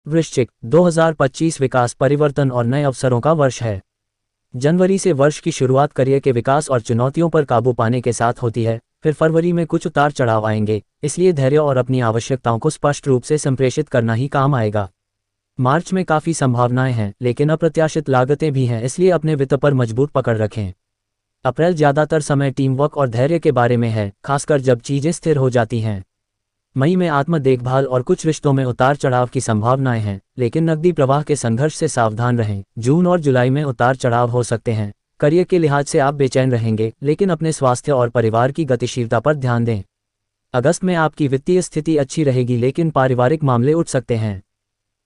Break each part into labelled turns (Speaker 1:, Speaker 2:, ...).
Speaker 1: वृश्चिक, 2025 विकास, परिवर्तन और नए अवसरों का वर्ष है। जनवरी से वर्ष की शुरुआत करियर के विकास और चुनौतियों पर काबू पाने के साथ होती है, फिर फरवरी में कुछ उतार चढ़ाव आएंगे, इसलिए धैर्य और अपनी आवश्यकताओं को स्पष्ट रूप से संप्रेषित करना ही काम आएगा। मार्च में काफ़ी संभावनाएं हैं, लेकिन अप्रत्याशित लागतें भी हैं, इसलिए अपने वित्त पर मजबूत पकड़ रखें। अप्रैल ज़्यादातर समय टीम वर्क और धैर्य के बारे में है, खासकर जब चीज़ें स्थिर हो जाती हैं। मई में आत्म देखभाल और कुछ रिश्तों में उतार चढ़ाव की संभावनाएं हैं, लेकिन नकदी प्रवाह के संघर्ष से सावधान रहें। जून और जुलाई में उतार चढ़ाव हो सकते हैं। करियर के लिहाज से आप बेचैन रहेंगे, लेकिन अपने स्वास्थ्य और परिवार की गतिशीलता पर ध्यान दें। अगस्त में आपकी वित्तीय स्थिति अच्छी रहेगी, लेकिन पारिवारिक मामले उठ सकते हैं।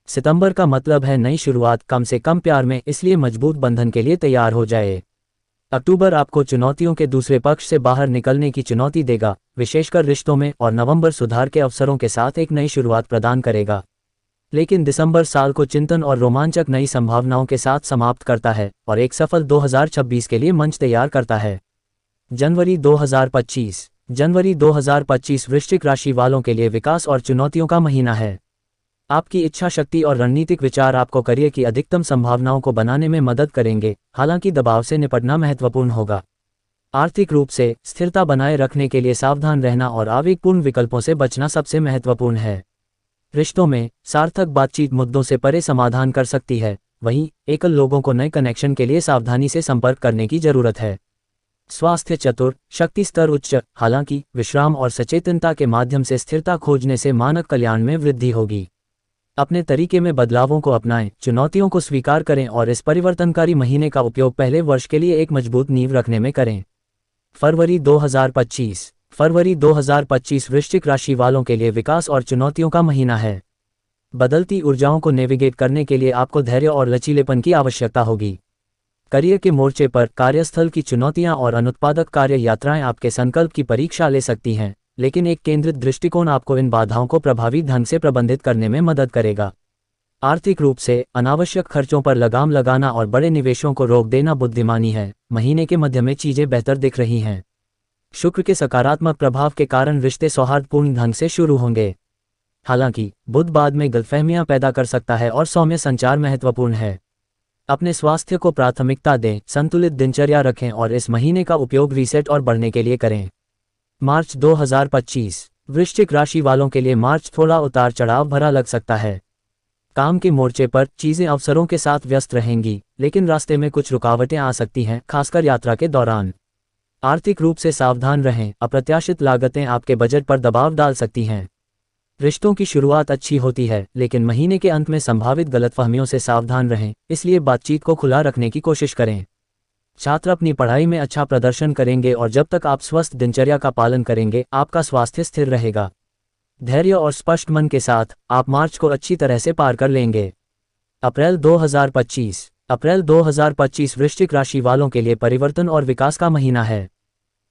Speaker 1: सितंबर का मतलब है नई शुरुआत, कम से कम प्यार में, इसलिए मजबूत बंधन के लिए तैयार हो जाए। अक्टूबर आपको चुनौतियों के दूसरे पक्ष से बाहर निकलने की चुनौती देगा, विशेषकर रिश्तों में, और नवंबर सुधार के अवसरों के साथ एक नई शुरुआत प्रदान करेगा। लेकिन दिसंबर साल को चिंतन और रोमांचक नई संभावनाओं के साथ समाप्त करता है और एक सफल 2026 के लिए मंच तैयार करता है। जनवरी 2025 वृश्चिक राशि वालों के लिए विकास और चुनौतियों का महीना है। आपकी इच्छा शक्ति और रणनीतिक विचार आपको करियर की अधिकतम संभावनाओं को बनाने में मदद करेंगे, हालांकि दबाव से निपटना महत्वपूर्ण होगा। आर्थिक रूप से स्थिरता बनाए रखने के लिए सावधान रहना और आवेगपूर्ण विकल्पों से बचना सबसे महत्वपूर्ण है। रिश्तों में सार्थक बातचीत मुद्दों से परे समाधान कर सकती है, वहीं एकल लोगों को नए कनेक्शन के लिए सावधानी से संपर्क करने की जरूरत है। स्वास्थ्य चतुर, शक्ति स्तर उच्च, हालांकि विश्राम और सचेतनता के माध्यम से स्थिरता खोजने से मानक कल्याण में वृद्धि होगी। अपने तरीके में बदलावों को अपनाएं, चुनौतियों को स्वीकार करें और इस परिवर्तनकारी महीने का उपयोग पहले वर्ष के लिए एक मजबूत नींव रखने में करें। फरवरी 2025 वृश्चिक राशि वालों के लिए विकास और चुनौतियों का महीना है। बदलती ऊर्जाओं को नेविगेट करने के लिए आपको धैर्य और लचीलेपन की आवश्यकता होगी। करियर के मोर्चे पर कार्यस्थल की चुनौतियां और अनुत्पादक कार्य यात्राएं आपके संकल्प की परीक्षा ले सकती हैं, लेकिन एक केंद्रित दृष्टिकोण आपको इन बाधाओं को प्रभावी ढंग से प्रबंधित करने में मदद करेगा। आर्थिक रूप से अनावश्यक खर्चों पर लगाम लगाना और बड़े निवेशों को रोक देना बुद्धिमानी है। महीने के मध्य में चीजें बेहतर दिख रही हैं। शुक्र के सकारात्मक प्रभाव के कारण रिश्ते सौहार्दपूर्ण ढंग से शुरू होंगे, हालांकि बुध बाद में गलतफहमियां पैदा कर सकता है और सौम्य संचार महत्वपूर्ण है। अपने स्वास्थ्य को प्राथमिकता दें, संतुलित दिनचर्या रखें और इस महीने का उपयोग रीसेट और बढ़ने के लिए करें। मार्च 2025 वृश्चिक राशि वालों के लिए मार्च थोड़ा उतार चढ़ाव भरा लग सकता है। काम के मोर्चे पर चीजें अवसरों के साथ व्यस्त रहेंगी, लेकिन रास्ते में कुछ रुकावटें आ सकती हैं, खासकर यात्रा के दौरान। आर्थिक रूप से सावधान रहें, अप्रत्याशित लागतें आपके बजट पर दबाव डाल सकती हैं। रिश्तों की शुरुआत अच्छी होती है, लेकिन महीने के अंत में संभावित गलतफहमियों से सावधान रहें, इसलिए बातचीत को खुला रखने की कोशिश करें। छात्र अपनी पढ़ाई में अच्छा प्रदर्शन करेंगे और जब तक आप स्वस्थ दिनचर्या का पालन करेंगे, आपका स्वास्थ्य स्थिर रहेगा। धैर्य और स्पष्ट मन के साथ आप मार्च को अच्छी तरह से पार कर लेंगे। अप्रैल 2025 वृश्चिक राशि वालों के लिए परिवर्तन और विकास का महीना है।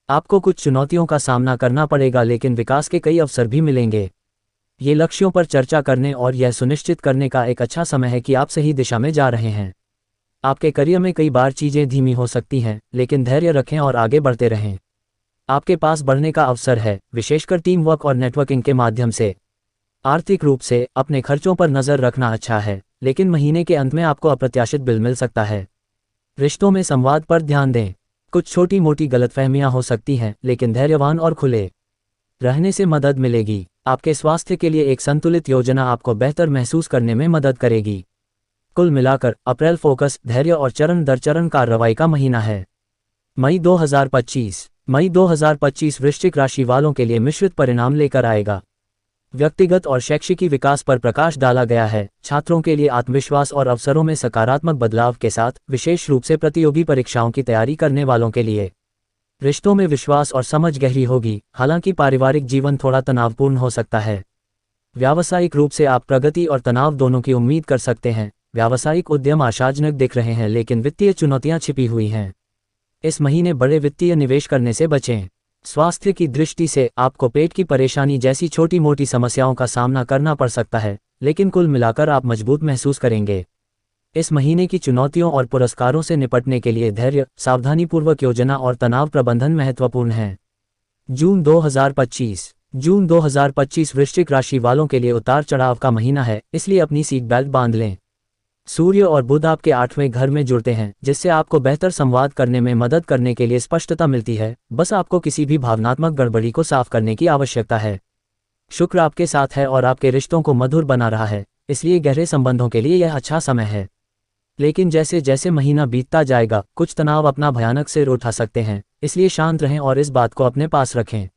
Speaker 1: आपको कुछ चुनौतियों का सामना करना पड़ेगा, लेकिन विकास के कई अवसर भी मिलेंगे। ये लक्ष्यों पर चर्चा करने और यह सुनिश्चित करने का एक अच्छा समय है कि आप सही दिशा में जा रहे हैं। आपके करियर में कई बार चीजें धीमी हो सकती हैं, लेकिन धैर्य रखें और आगे बढ़ते रहें। आपके पास बढ़ने का अवसर है, विशेषकर टीम वर्क और नेटवर्किंग के माध्यम से। आर्थिक रूप से अपने खर्चों पर नजर रखना अच्छा है, लेकिन महीने के अंत में आपको अप्रत्याशित बिल मिल सकता है। रिश्तों में संवाद पर ध्यान दें। कुछ छोटी मोटी गलतफहमियां हो सकती हैं, लेकिन धैर्यवान और खुले रहने से मदद मिलेगी। आपके स्वास्थ्य के लिए एक संतुलित योजना आपको बेहतर महसूस करने में मदद करेगी। कुल मिलाकर अप्रैल फोकस, धैर्य और चरण दर चरण कार्रवाई का महीना है। मई 2025 वृश्चिक राशि वालों के लिए मिश्रित परिणाम लेकर आएगा। व्यक्तिगत और शैक्षिकी विकास पर प्रकाश डाला गया है। छात्रों के लिए आत्मविश्वास और अवसरों में सकारात्मक बदलाव के साथ, विशेष रूप से प्रतियोगी परीक्षाओं की तैयारी करने वालों के लिए। रिश्तों में विश्वास और समझ गहरी होगी, हालांकि पारिवारिक जीवन थोड़ा तनावपूर्ण हो सकता है। व्यावसायिक रूप से आप प्रगति और तनाव दोनों की उम्मीद कर सकते हैं। व्यावसायिक उद्यम आशाजनक दिख रहे हैं, लेकिन वित्तीय चुनौतियां छिपी हुई हैं। इस महीने बड़े वित्तीय निवेश करने से बचें। स्वास्थ्य की दृष्टि से आपको पेट की परेशानी जैसी छोटी मोटी समस्याओं का सामना करना पड़ सकता है, लेकिन कुल मिलाकर आप मजबूत महसूस करेंगे। इस महीने की चुनौतियों और पुरस्कारों से निपटने के लिए धैर्य, सावधानीपूर्वक योजना और तनाव प्रबंधन महत्वपूर्ण है। जून जून 2025 वृश्चिक राशि वालों के लिए उतार चढ़ाव का महीना है, इसलिए अपनी सीट बेल्ट बांध लें। सूर्य और बुध आपके 8वें घर में जुड़ते हैं, जिससे आपको बेहतर संवाद करने में मदद करने के लिए स्पष्टता मिलती है। बस आपको किसी भी भावनात्मक गड़बड़ी को साफ करने की आवश्यकता है। शुक्र आपके साथ है और आपके रिश्तों को मधुर बना रहा है, इसलिए गहरे संबंधों के लिए यह अच्छा समय है। लेकिन जैसे जैसे महीना बीतता जाएगा, कुछ तनाव अपना भयानक सिर उठा सकते हैं, इसलिए शांत रहें और इस बात को अपने पास रखें।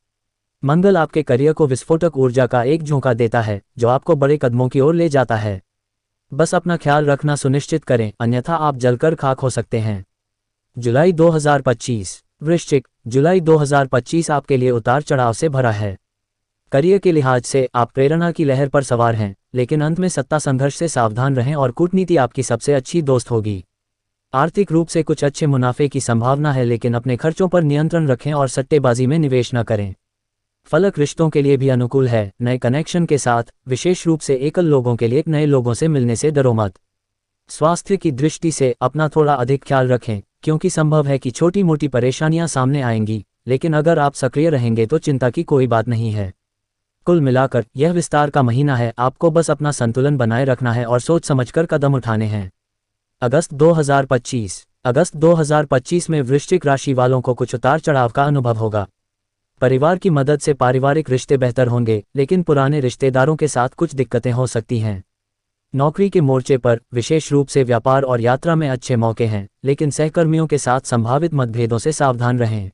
Speaker 1: मंगल आपके करियर को विस्फोटक ऊर्जा का एक झोंका देता है, जो आपको बड़े कदमों की ओर ले जाता है। बस अपना ख्याल रखना सुनिश्चित करें, अन्यथा आप जलकर खाक हो सकते हैं। जुलाई 2025 वृश्चिक, जुलाई 2025 आपके लिए उतार चढ़ाव से भरा है। करियर के लिहाज से आप प्रेरणा की लहर पर सवार हैं, लेकिन अंत में सत्ता संघर्ष से सावधान रहें और कूटनीति आपकी सबसे अच्छी दोस्त होगी। आर्थिक रूप से कुछ अच्छे मुनाफे की संभावना है, लेकिन अपने खर्चों पर नियंत्रण रखें और सट्टेबाजी में निवेश न करें। फलक रिश्तों के लिए भी अनुकूल है। नए कनेक्शन के साथ, विशेष रूप से एकल लोगों के लिए, नए लोगों से मिलने से डरो मत। स्वास्थ्य की दृष्टि से अपना थोड़ा अधिक ख्याल रखें, क्योंकि संभव है कि छोटी मोटी परेशानियां सामने आएंगी, लेकिन अगर आप सक्रिय रहेंगे तो चिंता की कोई बात नहीं है। कुल मिलाकर यह विस्तार का महीना है, आपको बस अपना संतुलन बनाए रखना है और सोच समझकर कदम उठाने हैं। अगस्त 2025 में वृश्चिक राशि वालों को कुछ उतार चढ़ाव का अनुभव होगा। परिवार की मदद से पारिवारिक रिश्ते बेहतर होंगे, लेकिन पुराने रिश्तेदारों के साथ कुछ दिक्कतें हो सकती हैं। नौकरी के मोर्चे पर, विशेष रूप से व्यापार और यात्रा में अच्छे मौके हैं, लेकिन सहकर्मियों के साथ संभावित मतभेदों से सावधान रहें।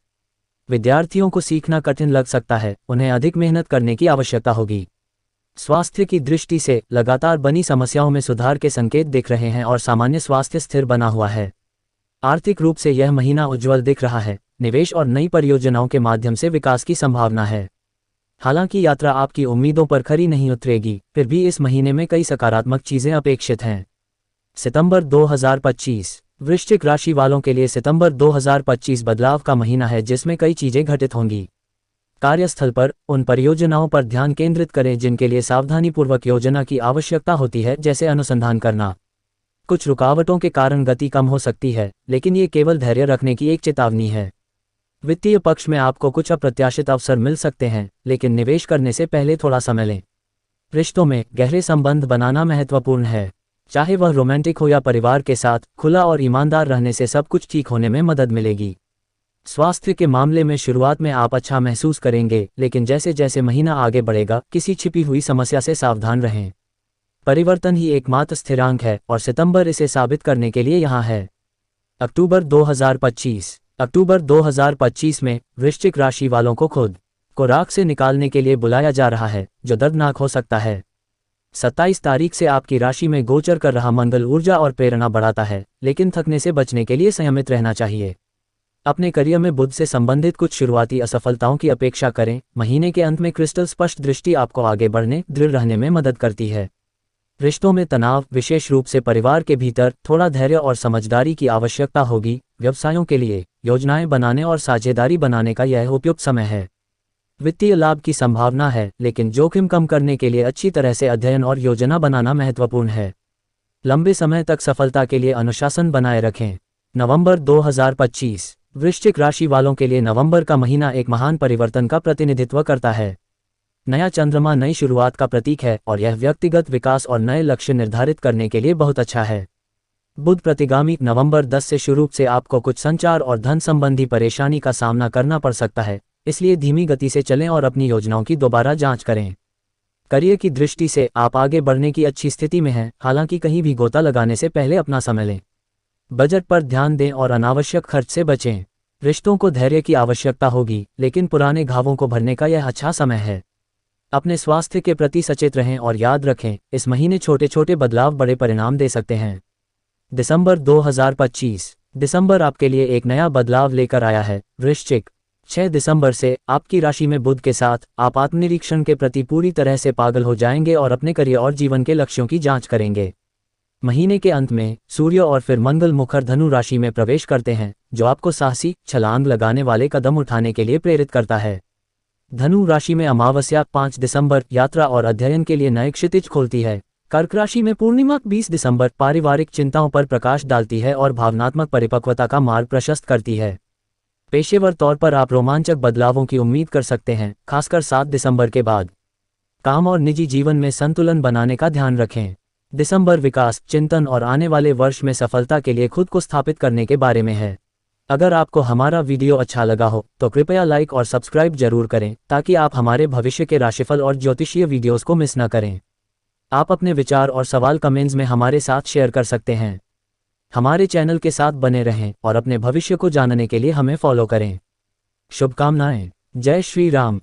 Speaker 1: विद्यार्थियों को सीखना कठिन लग सकता है, उन्हें अधिक मेहनत करने की आवश्यकता होगी। स्वास्थ्य की दृष्टि से लगातार बनी समस्याओं में सुधार के संकेत दिख रहे हैं और सामान्य स्वास्थ्य स्थिर बना हुआ है। आर्थिक रूप से यह महीना उज्ज्वल दिख रहा है। निवेश और नई परियोजनाओं के माध्यम से विकास की संभावना है। हालांकि यात्रा आपकी उम्मीदों पर खरी नहीं उतरेगी, फिर भी इस महीने में कई सकारात्मक चीजें अपेक्षित हैं। सितंबर 2025 वृश्चिक राशि वालों के लिए सितंबर 2025 बदलाव का महीना है, जिसमें कई चीजें घटित होंगी। कार्यस्थल पर उन परियोजनाओं पर ध्यान केंद्रित करें जिनके लिए सावधानीपूर्वक योजना की आवश्यकता होती है, जैसे अनुसंधान करना। कुछ रुकावटों के कारण गति कम हो सकती है, लेकिन ये केवल धैर्य रखने की एक चेतावनी है। वित्तीय पक्ष में आपको कुछ अप्रत्याशित अवसर मिल सकते हैं, लेकिन निवेश करने से पहले थोड़ा समय लें। रिश्तों में गहरे संबंध बनाना महत्वपूर्ण है, चाहे वह रोमांटिक हो या परिवार के साथ। खुला और ईमानदार रहने से सब कुछ ठीक होने में मदद मिलेगी। स्वास्थ्य के मामले में शुरुआत में आप अच्छा महसूस करेंगे, लेकिन जैसे जैसे महीना आगे बढ़ेगा, किसी छिपी हुई समस्या से सावधान रहें। परिवर्तन ही एकमात्र स्थिरांक है और सितंबर इसे साबित करने के लिए यहाँ है। अक्टूबर 2025 में वृश्चिक राशि वालों को खुद को राख से निकालने के लिए बुलाया जा रहा है, जो दर्दनाक हो सकता है। 27 तारीख से आपकी राशि में गोचर कर रहा मंगल ऊर्जा और प्रेरणा बढ़ाता है, लेकिन थकने से बचने के लिए संयमित रहना चाहिए। अपने करियर में बुध से संबंधित कुछ शुरुआती असफलताओं की अपेक्षा करें। महीने के अंत में क्रिस्टल स्पष्ट दृष्टि आपको आगे बढ़ने, दृढ़ रहने में मदद करती है। रिश्तों में तनाव, विशेष रूप से परिवार के भीतर, थोड़ा धैर्य और समझदारी की आवश्यकता होगी। व्यवसायों के लिए योजनाएं बनाने और साझेदारी बनाने का यह उपयुक्त समय है। वित्तीय लाभ की संभावना है, लेकिन जोखिम कम करने के लिए अच्छी तरह से अध्ययन और योजना बनाना महत्वपूर्ण है। लंबे समय तक सफलता के लिए अनुशासन बनाए रखें। नवंबर 2025 वृश्चिक राशि वालों के लिए नवंबर का महीना एक महान परिवर्तन का प्रतिनिधित्व करता है। नया चंद्रमा नई शुरुआत का प्रतीक है और यह व्यक्तिगत विकास और नए लक्ष्य निर्धारित करने के लिए बहुत अच्छा है। बुध प्रतिगामी नवंबर 10 से शुरू से आपको कुछ संचार और धन संबंधी परेशानी का सामना करना पड़ सकता है, इसलिए धीमी गति से चलें और अपनी योजनाओं की दोबारा जांच करें। करियर की दृष्टि से आप आगे बढ़ने की अच्छी स्थिति में हैं, हालांकि कहीं भी गोता लगाने से पहले अपना समय लें। बजट पर ध्यान दें और अनावश्यक खर्च से बचें। रिश्तों को धैर्य की आवश्यकता होगी, लेकिन पुराने घावों को भरने का यह अच्छा समय है। अपने स्वास्थ्य के प्रति सचेत रहें और याद रखें, इस महीने छोटे छोटे बदलाव बड़े परिणाम दे सकते हैं। दिसंबर 2025 दिसंबर आपके लिए एक नया बदलाव लेकर आया है। वृश्चिक 6 दिसंबर से आपकी राशि में बुध के साथ आप आत्मनिरीक्षण के प्रति पूरी तरह से पागल हो जाएंगे और अपने करियर और जीवन के लक्ष्यों की जांच करेंगे। महीने के अंत में सूर्य और फिर मंगल मुखर धनु राशि में प्रवेश करते हैं, जो आपको साहसी, छलांग लगाने वाले कदम उठाने के लिए प्रेरित करता है। धनु राशि में अमावस्या 5 दिसंबर यात्रा और अध्ययन के लिए नए क्षितिज खोलती है। कर्क राशि में पूर्णिमा 20 दिसंबर पारिवारिक चिंताओं पर प्रकाश डालती है और भावनात्मक परिपक्वता का मार्ग प्रशस्त करती है। पेशेवर तौर पर आप रोमांचक बदलावों की उम्मीद कर सकते हैं, खासकर 7 दिसंबर के बाद। काम और निजी जीवन में संतुलन बनाने का ध्यान रखें। दिसंबर विकास, चिंतन और आने वाले वर्ष में सफलता के लिए खुद को स्थापित करने के बारे में है। अगर आपको हमारा वीडियो अच्छा लगा हो तो कृपया लाइक और सब्सक्राइब जरूर करें ताकि आप हमारे भविष्य के राशिफल और ज्योतिषीय वीडियोस को मिस न करें। आप अपने विचार और सवाल कमेंट्स में हमारे साथ शेयर कर सकते हैं। हमारे चैनल के साथ बने रहें और अपने भविष्य को जानने के लिए हमें फॉलो करें। शुभकामनाएं। जय श्री राम।